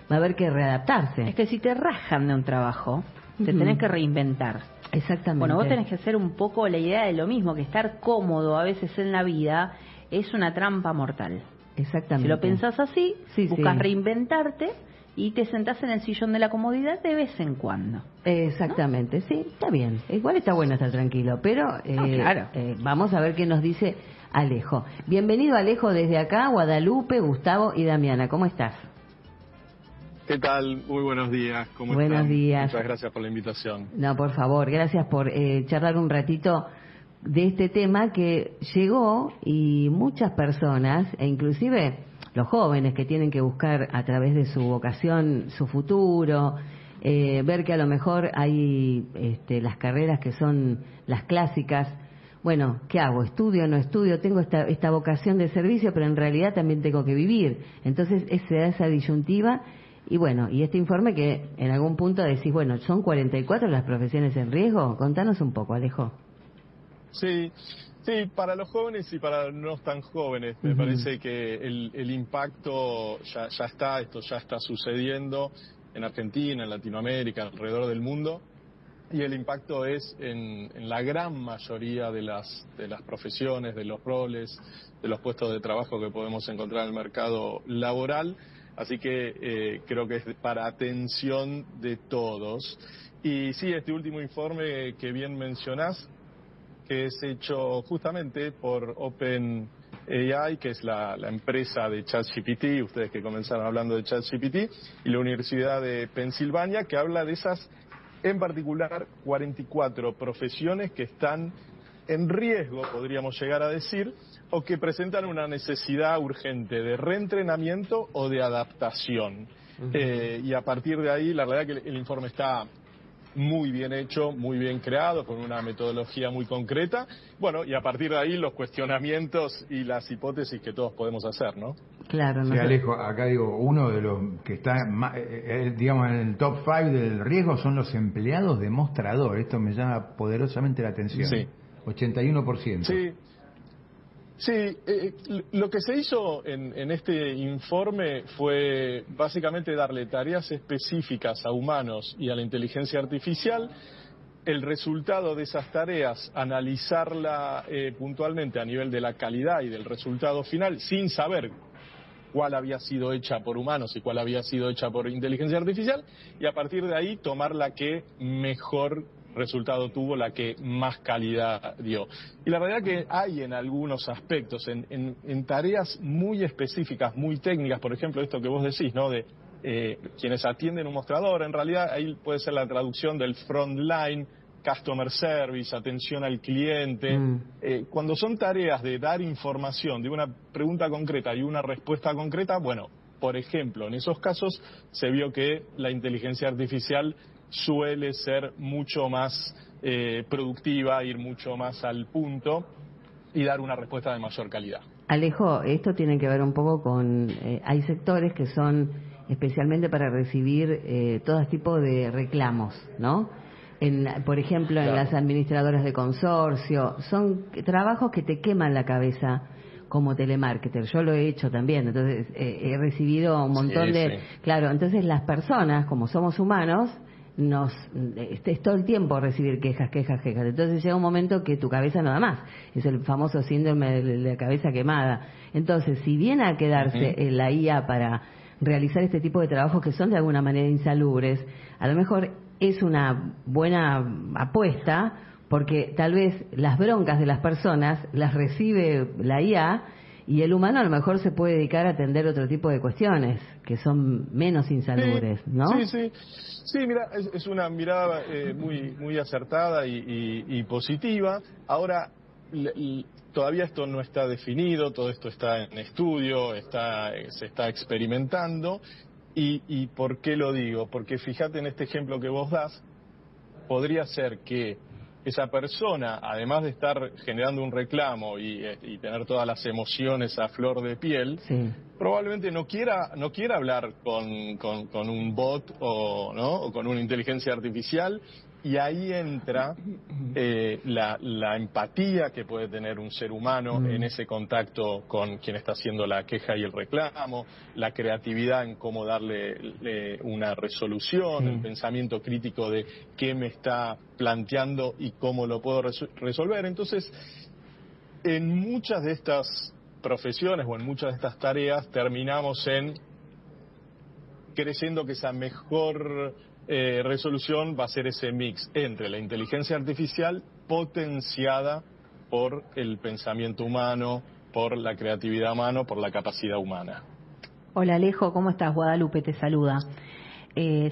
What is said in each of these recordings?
va a haber que readaptarse. Es que si te rajan de un trabajo, te tenés que reinventar. Exactamente. Bueno, vos tenés que hacer un poco la idea de lo mismo, que estar cómodo a veces en la vida es una trampa mortal. Exactamente. Si lo pensás así, buscas sí. reinventarte y te sentás en el sillón de la comodidad de vez en cuando. Exactamente, ¿no? Sí, está bien. Igual está bueno estar tranquilo, pero claro. Vamos a ver qué nos dice Alejo. Bienvenido, Alejo, desde acá, Guadalupe, Gustavo y Damiana. ¿Cómo estás? ¿Qué tal? Muy buenos días. ¿Cómo están? Buenos días. Muchas gracias por la invitación. No, por favor, gracias por charlar un ratito de este tema que llegó y muchas personas, e inclusive los jóvenes que tienen que buscar a través de su vocación su futuro, ver que a lo mejor hay las carreras que son las clásicas. Bueno, ¿qué hago? ¿Estudio o no estudio? Tengo esta vocación de servicio, pero en realidad también tengo que vivir. Entonces se da esa disyuntiva. Y bueno, y este informe que en algún punto decís, bueno, ¿son 44 las profesiones en riesgo? Contanos un poco, Alejo. Sí, para los jóvenes y para no tan jóvenes, me parece que el impacto ya está sucediendo en Argentina, en Latinoamérica, alrededor del mundo, y el impacto es en la gran mayoría de las profesiones, de los roles, de los puestos de trabajo que podemos encontrar en el mercado laboral. Así que creo que es para atención de todos. Y sí, este último informe que bien mencionás, que es hecho justamente por OpenAI, que es la empresa de ChatGPT, ustedes que comenzaron hablando de ChatGPT, y la Universidad de Pensilvania, que habla de esas, en particular, 44 profesiones que están en riesgo, podríamos llegar a decir, o que presentan una necesidad urgente de reentrenamiento o de adaptación. Y a partir de ahí, la verdad que el informe está muy bien hecho, muy bien creado, con una metodología muy concreta. Bueno, y a partir de ahí los cuestionamientos y las hipótesis que todos podemos hacer, ¿no? Claro, no sí, Alejo, acá digo, uno de los que está, digamos, en el top 5 del riesgo son los empleados de mostrador. Esto me llama poderosamente la atención. Sí. 81%. Sí, lo que se hizo en este informe fue básicamente darle tareas específicas a humanos y a la inteligencia artificial. El resultado de esas tareas, analizarla puntualmente a nivel de la calidad y del resultado final, sin saber cuál había sido hecha por humanos y cuál había sido hecha por inteligencia artificial, y a partir de ahí tomar la que mejor resultado tuvo, la que más calidad dio. Y la verdad que hay en algunos aspectos, en tareas muy específicas, muy técnicas, por ejemplo, esto que vos decís, ¿no? De quienes atienden un mostrador, en realidad ahí puede ser la traducción del frontline, customer service, atención al cliente. Cuando son tareas de dar información, de una pregunta concreta y una respuesta concreta, bueno, por ejemplo, en esos casos se vio que la inteligencia artificial suele ser mucho más productiva, ir mucho más al punto y dar una respuesta de mayor calidad. Alejo, esto tiene que ver un poco con... hay sectores que son especialmente para recibir todo tipo de reclamos, ¿no? Por ejemplo, claro, en las administradoras de consorcio, son trabajos que te queman la cabeza como telemarketer. Yo lo he hecho también, entonces he recibido un montón de... Claro, entonces las personas, como somos humanos, es todo el tiempo recibir quejas. Entonces llega un momento que tu cabeza no da más. Es el famoso síndrome de la cabeza quemada. Entonces, si viene a quedarse la IA para realizar este tipo de trabajos que son de alguna manera insalubres, a lo mejor es una buena apuesta, porque tal vez las broncas de las personas las recibe la IA y el humano a lo mejor se puede dedicar a atender otro tipo de cuestiones que son menos insalubres, ¿no? Sí, mira, es una mirada muy acertada y positiva. Ahora, todavía esto no está definido, todo esto está en estudio, se está experimentando. ¿Y por qué lo digo? Porque fíjate en este ejemplo que vos das, podría ser que esa persona, además de estar generando un reclamo y tener todas las emociones a flor de piel, probablemente no quiera hablar con un bot o con una inteligencia artificial, y ahí entra la empatía que puede tener un ser humano en ese contacto con quien está haciendo la queja y el reclamo, la creatividad en cómo darle una resolución, el pensamiento crítico de qué me está planteando y cómo lo puedo resolver. Entonces, en muchas de estas profesiones o en muchas de estas tareas terminamos creyendo que esa mejor resolución va a ser ese mix entre la inteligencia artificial potenciada por el pensamiento humano, por la creatividad humana, por la capacidad humana. Hola Alejo, ¿cómo estás? Guadalupe te saluda.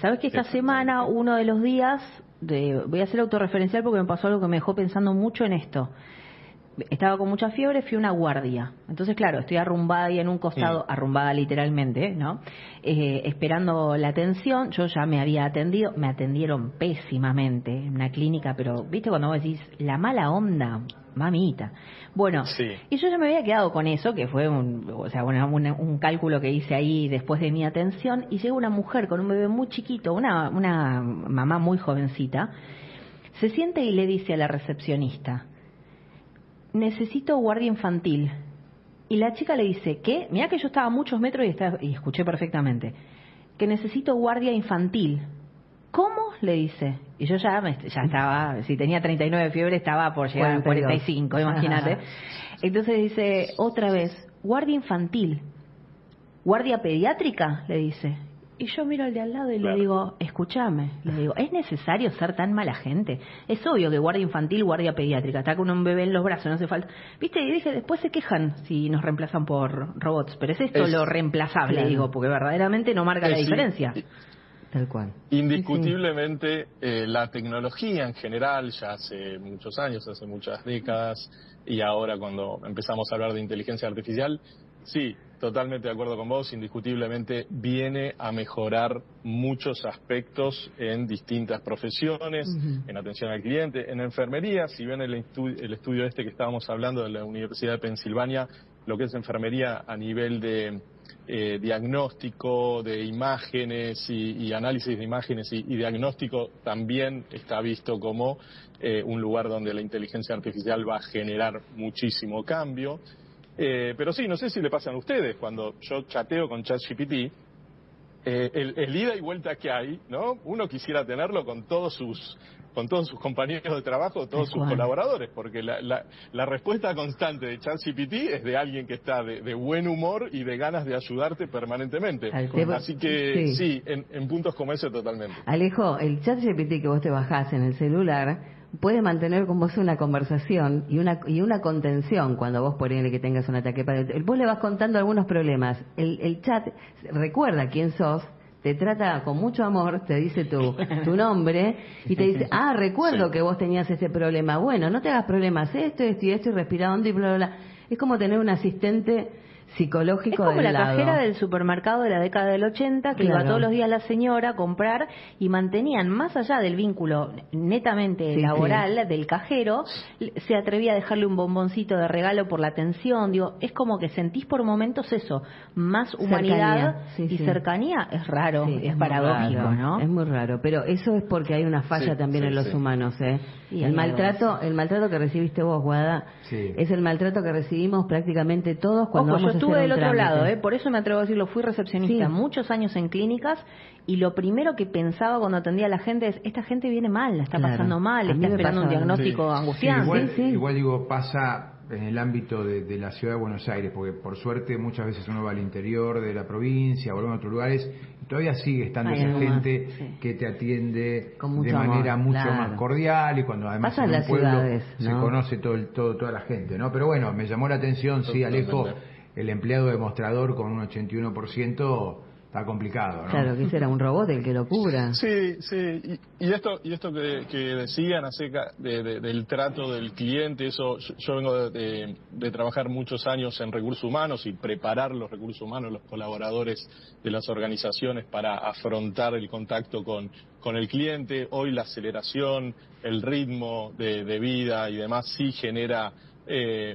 Sabes que esta semana, uno de los días, voy a ser autorreferencial porque me pasó algo que me dejó pensando mucho en esto. Estaba con mucha fiebre, fui a una guardia. Entonces, claro, estoy arrumbada ahí en un costado, arrumbada literalmente, ¿no? Esperando la atención. Yo ya me había atendido, me atendieron pésimamente en una clínica, pero, ¿viste cuando vos decís, la mala onda, mamita? Bueno, y yo ya me había quedado con eso, que fue un cálculo que hice ahí después de mi atención, y llega una mujer con un bebé muy chiquito, una mamá muy jovencita, se siente y le dice a la recepcionista: necesito guardia infantil. Y la chica le dice, ¿qué? Mirá que yo estaba a muchos metros y escuché perfectamente. Que necesito guardia infantil. ¿Cómo? Le dice. Y yo ya estaba, si tenía 39 de fiebre, estaba por llegar a 45, imagínate. Entonces dice, otra vez, guardia infantil. ¿Guardia pediátrica? Le dice. Y yo miro al de al lado y le digo, escúchame, le digo, ¿es necesario ser tan mala gente? Es obvio que guardia infantil, guardia pediátrica, está con un bebé en los brazos, no hace falta. ¿Viste? Y dije, después se quejan si nos reemplazan por robots, pero es esto lo reemplazable, digo, porque verdaderamente no marca la diferencia. Tal cual. Indiscutiblemente, la tecnología en general, ya hace muchos años, hace muchas décadas, y ahora cuando empezamos a hablar de inteligencia artificial, sí, totalmente de acuerdo con vos, indiscutiblemente viene a mejorar muchos aspectos en distintas profesiones, en atención al cliente, en enfermería. Si ven el estudio que estábamos hablando de la Universidad de Pensilvania, lo que es enfermería a nivel de diagnóstico de imágenes y análisis de imágenes y diagnóstico, también está visto como un lugar donde la inteligencia artificial va a generar muchísimo cambio. Pero sí, no sé si le pasan a ustedes, cuando yo chateo con ChatGPT, el ida y vuelta que hay, ¿no? Uno quisiera tenerlo con todos sus compañeros de trabajo, todos sus colaboradores, porque la respuesta constante de ChatGPT es de alguien que está de buen humor y de ganas de ayudarte permanentemente. Así que sí, en puntos como ese totalmente. Alejo, el ChatGPT que vos te bajás en el celular puede mantener con vos una conversación y una contención cuando vos ponele que tengas un ataque. Vos le vas contando algunos problemas. El chat recuerda quién sos, te trata con mucho amor, te dice tu nombre y te dice, recuerdo que vos tenías ese problema. Bueno, no te hagas problemas, esto y respira hondo y bla, bla, bla. Es como tener un asistente psicológico. Es como la cajera del supermercado de la década del 80, que iba todos los días la señora a comprar y mantenían, más allá del vínculo netamente laboral del cajero, se atrevía a dejarle un bomboncito de regalo por la atención. Digo, es como que sentís por momentos eso, más humanidad y cercanía. Es raro, es paradójico, ¿no? Es muy raro, pero eso es porque hay una falla también en los humanos, Y el maltrato que recibiste vos, Guada, es el maltrato que recibimos prácticamente todos cuando vamos a hacer un del otro trámite. lado, por eso me atrevo a decirlo, fui recepcionista muchos años en clínicas y lo primero que pensaba cuando atendía a la gente es, esta gente viene mal, la está pasando mal, está esperando un diagnóstico angustiante. Igual digo, pasa en el ámbito de la ciudad de Buenos Aires, porque por suerte muchas veces uno va al interior de la provincia o a otros lugares y todavía sigue estando esa gente que te atiende de manera mucho más cordial, y cuando además en un pueblo se conoce toda la gente, ¿no? Pero bueno, me llamó la atención, Alejo, el empleado de mostrador con un 81% está complicado, ¿no? Claro, que será un robot el que lo cubra. Sí. Y esto que decían acerca del trato del cliente, eso yo vengo de trabajar muchos años en recursos humanos y preparar los recursos humanos, los colaboradores de las organizaciones para afrontar el contacto con el cliente. Hoy la aceleración, el ritmo de vida y demás sí genera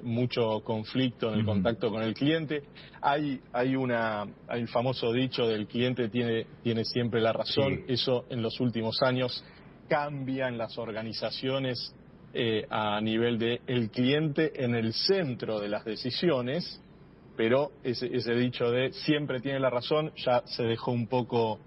mucho conflicto en el contacto con el cliente. Hay el famoso dicho del cliente tiene siempre la razón. Sí. Eso en los últimos años cambia en las organizaciones a nivel de el cliente en el centro de las decisiones, pero ese dicho de siempre tiene la razón ya se dejó un poco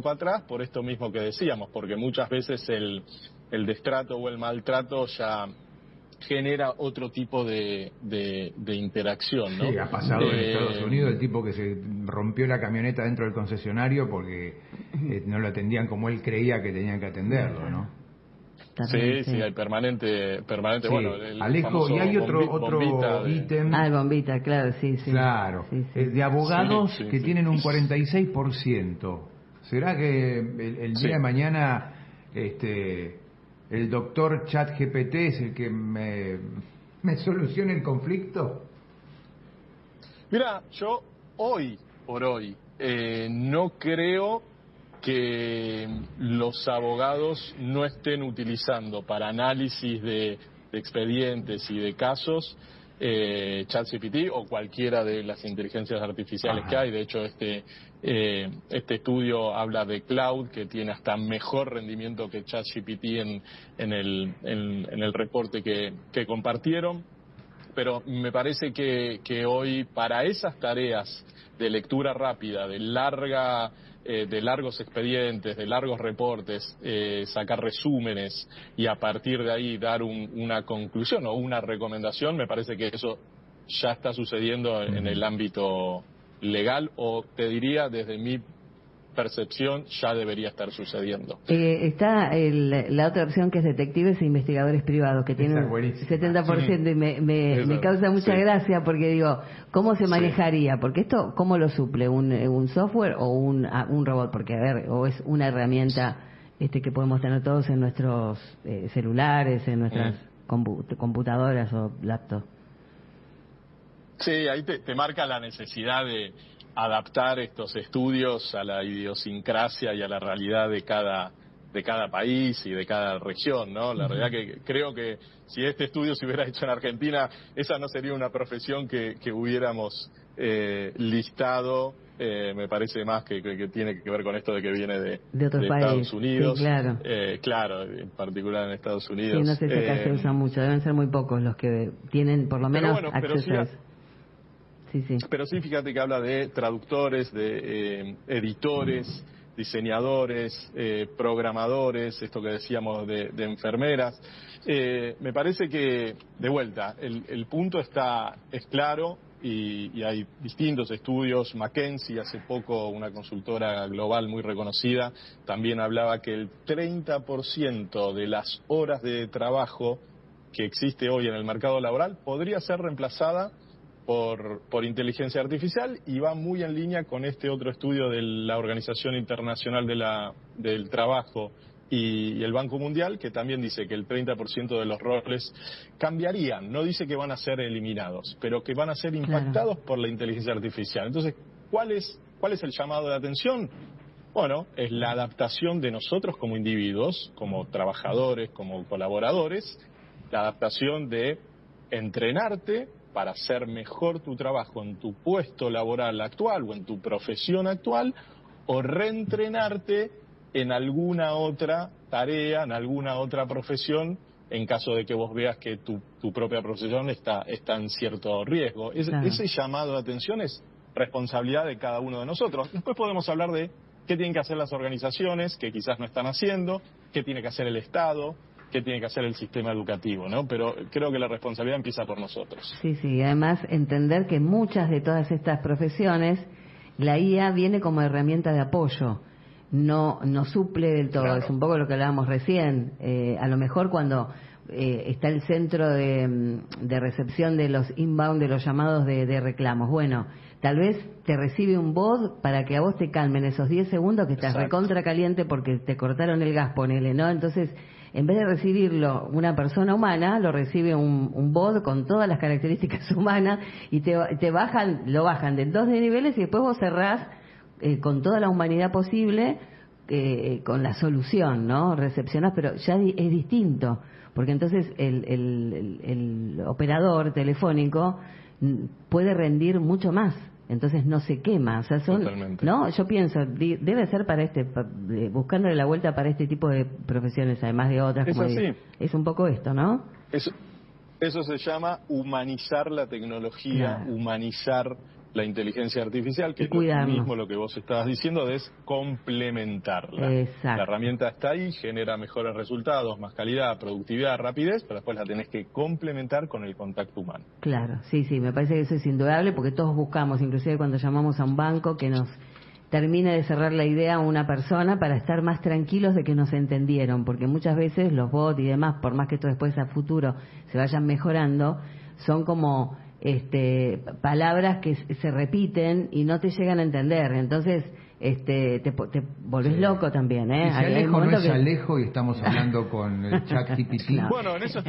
atrás por esto mismo que decíamos, porque muchas veces el destrato o el maltrato ya genera otro tipo de interacción, ¿no? Sí, ha pasado en Estados Unidos el tipo que se rompió la camioneta dentro del concesionario porque no lo atendían como él creía que tenían que atenderlo, ¿no? Sí, hay permanente. Sí. Bueno, Alejo, y hay otro ítem. El bombita, claro, sí. Claro, sí. De abogados que tienen un 46%. ¿Será que el día de mañana el doctor ChatGPT es el que me solucione el conflicto? Mira, yo hoy por hoy no creo que los abogados no estén utilizando para análisis de expedientes y de casos ChatGPT o cualquiera de las inteligencias artificiales que hay. De hecho, este estudio habla de Cloud, que tiene hasta mejor rendimiento que ChatGPT en el reporte que compartieron. Pero me parece que hoy para esas tareas de lectura rápida, de largos expedientes, de largos reportes, sacar resúmenes y a partir de ahí dar una conclusión o una recomendación, me parece que eso ya está sucediendo en el ámbito legal, o te diría desde mi percepción ya debería estar sucediendo. Está la otra opción, que es detectives e investigadores privados, que tienen 70%, y me causa mucha gracia porque digo, ¿cómo se manejaría? Porque esto, ¿cómo lo suple? ¿Un software o un robot? Porque, a ver, o es una herramienta que podemos tener todos en nuestros celulares, en nuestras computadoras o laptops. Sí, ahí te marca la necesidad de adaptar estos estudios a la idiosincrasia y a la realidad de cada país y de cada región, ¿no? La realidad que creo que si este estudio se hubiera hecho en Argentina, esa no sería una profesión que hubiéramos listado. Me parece más que tiene que ver con esto de que viene de Estados Unidos. Sí, claro. Claro, en particular en Estados Unidos. Sí, no sé si acá se usa mucho, deben ser muy pocos los que tienen por lo menos acceso a eso. Sí. Pero sí, fíjate que habla de traductores, de editores, diseñadores, programadores, esto que decíamos de enfermeras. Me parece que, de vuelta, el punto es claro y hay distintos estudios. McKinsey, hace poco, una consultora global muy reconocida, también hablaba que el 30% de las horas de trabajo que existe hoy en el mercado laboral podría ser reemplazada por inteligencia artificial, y va muy en línea con este otro estudio de la Organización Internacional del Trabajo y el Banco Mundial, que también dice que el 30% de los roles cambiarían. No dice que van a ser eliminados, pero que van a ser impactados por la inteligencia artificial. Entonces, ¿cuál es el llamado de atención? Bueno, es la adaptación de nosotros como individuos, como trabajadores, como colaboradores, la adaptación de entrenarte para hacer mejor tu trabajo en tu puesto laboral actual o en tu profesión actual, o reentrenarte en alguna otra tarea, en alguna otra profesión, en caso de que vos veas que tu propia profesión está en cierto riesgo. Ese llamado de atención es responsabilidad de cada uno de nosotros. Después podemos hablar de qué tienen que hacer las organizaciones, que quizás no están haciendo, qué tiene que hacer el Estado, qué tiene que hacer el sistema educativo, ¿no? Pero creo que la responsabilidad empieza por nosotros. Sí, además entender que muchas de todas estas profesiones, la IA viene como herramienta de apoyo, no suple del todo. Claro. Es un poco lo que hablábamos recién. A lo mejor cuando está el centro de recepción de los inbound, de los llamados de reclamos, bueno, tal vez te recibe un bot para que a vos te calmen esos 10 segundos que estás recontra caliente porque te cortaron el gas, ponele, ¿no? Entonces, en vez de recibirlo una persona humana, lo recibe un bot con todas las características humanas, y lo bajan de 2 niveles, y después vos cerrás con toda la humanidad posible, con la solución, ¿no? Recepcionás, pero ya es distinto, porque entonces el operador telefónico puede rendir mucho más, entonces no se quema, o sea, Totalmente. ¿no? Yo pienso, debe ser para buscándole la vuelta para este tipo de profesiones, además de otras, como es un poco esto, ¿no? Eso se llama humanizar la tecnología, claro. Humanizar la inteligencia artificial, que es lo mismo lo que vos estabas diciendo, es complementarla. Exacto. La herramienta está ahí, genera mejores resultados, más calidad, productividad, rapidez, pero después la tenés que complementar con el contacto humano. Claro, sí, me parece que eso es indudable, porque todos buscamos, inclusive cuando llamamos a un banco, que nos termine de cerrar la idea a una persona para estar más tranquilos de que nos entendieron, porque muchas veces los bots y demás, por más que esto después a futuro se vayan mejorando, son como palabras que se repiten y no te llegan a entender, entonces te volvés loco también, ¿eh? Y si Alejo no es Alejo y estamos hablando con el chat GPT. No. Bueno, en eso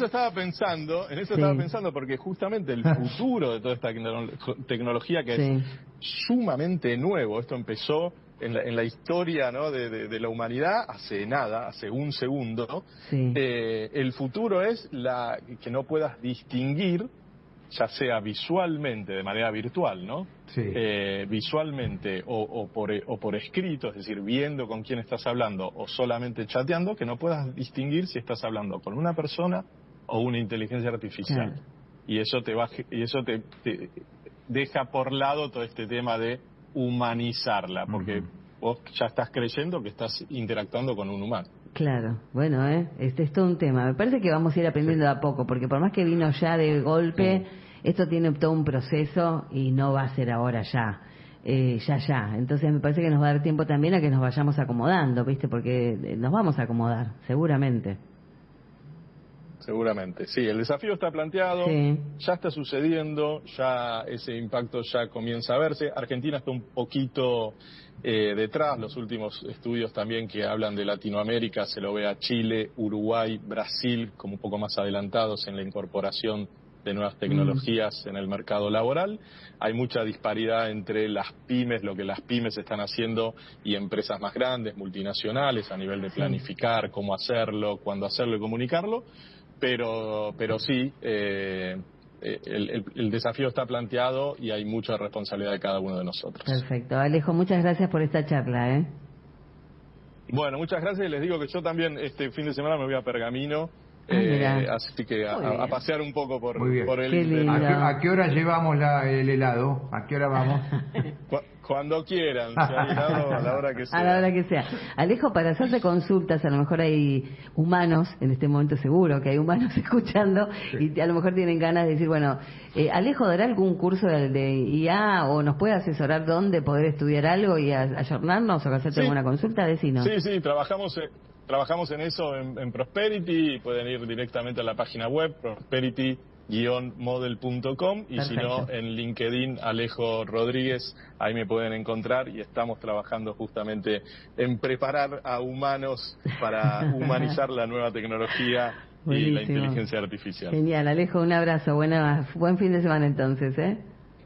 estaba pensando, estaba pensando, porque justamente el futuro de toda esta tecnología que es sumamente nuevo, esto empezó en la historia, ¿no? de la humanidad hace un segundo. El futuro es que no puedas distinguir, ya sea visualmente, de manera virtual, ¿no? Visualmente o por escrito, es decir, viendo con quién estás hablando o solamente chateando, que no puedas distinguir si estás hablando con una persona o una inteligencia artificial. Y eso te deja por lado todo este tema de humanizarla, porque vos ya estás creyendo que estás interactuando con un humano. Claro, bueno, este es todo un tema. Me parece que vamos a ir aprendiendo de a poco, porque por más que vino ya de golpe, esto tiene todo un proceso y no va a ser ahora ya. Entonces me parece que nos va a dar tiempo también a que nos vayamos acomodando, ¿viste? Porque nos vamos a acomodar, seguramente. Seguramente, sí. El desafío está planteado, ya está sucediendo, ya ese impacto ya comienza a verse. Argentina está un poquito detrás. Los últimos estudios también que hablan de Latinoamérica se lo ve a Chile, Uruguay, Brasil como un poco más adelantados en la incorporación de nuevas tecnologías en el mercado laboral. Hay mucha disparidad entre las pymes, lo que las pymes están haciendo, y empresas más grandes, multinacionales, a nivel de planificar cómo hacerlo, cuándo hacerlo y comunicarlo. Pero sí, el desafío está planteado y hay mucha responsabilidad de cada uno de nosotros. Perfecto. Alejo, muchas gracias por esta charla, Bueno, muchas gracias. Les digo que yo también este fin de semana me voy a Pergamino. Así que a pasear un poco por el... ¿A qué hora llevamos el helado? ¿A qué hora vamos? Cuando quieran, si hay helado, a la hora que sea. A la hora que sea. Alejo, para hacerte consultas, a lo mejor hay humanos, en este momento seguro que hay humanos escuchando, y a lo mejor tienen ganas de decir, bueno, Alejo, ¿dará algún curso de IA o nos puede asesorar dónde poder estudiar algo y ayornarnos o hacerte alguna consulta? Decinos. Sí, trabajamos en eso en Prosperity, pueden ir directamente a la página web, prosperity-model.com, y si no, en LinkedIn, Alejo Rodríguez, ahí me pueden encontrar, y estamos trabajando justamente en preparar a humanos para humanizar la nueva tecnología y la inteligencia artificial. Genial, Alejo, un abrazo, buen fin de semana entonces,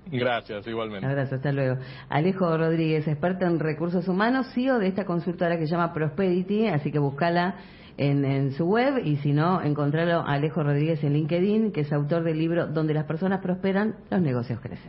Gracias, igualmente. Un abrazo, hasta luego. Alejo Rodríguez, experto en recursos humanos, CEO de esta consultora que se llama Prosperity, así que búscala en su web, y si no, encontralo a Alejo Rodríguez en LinkedIn, que es autor del libro Donde las personas prosperan, los negocios crecen.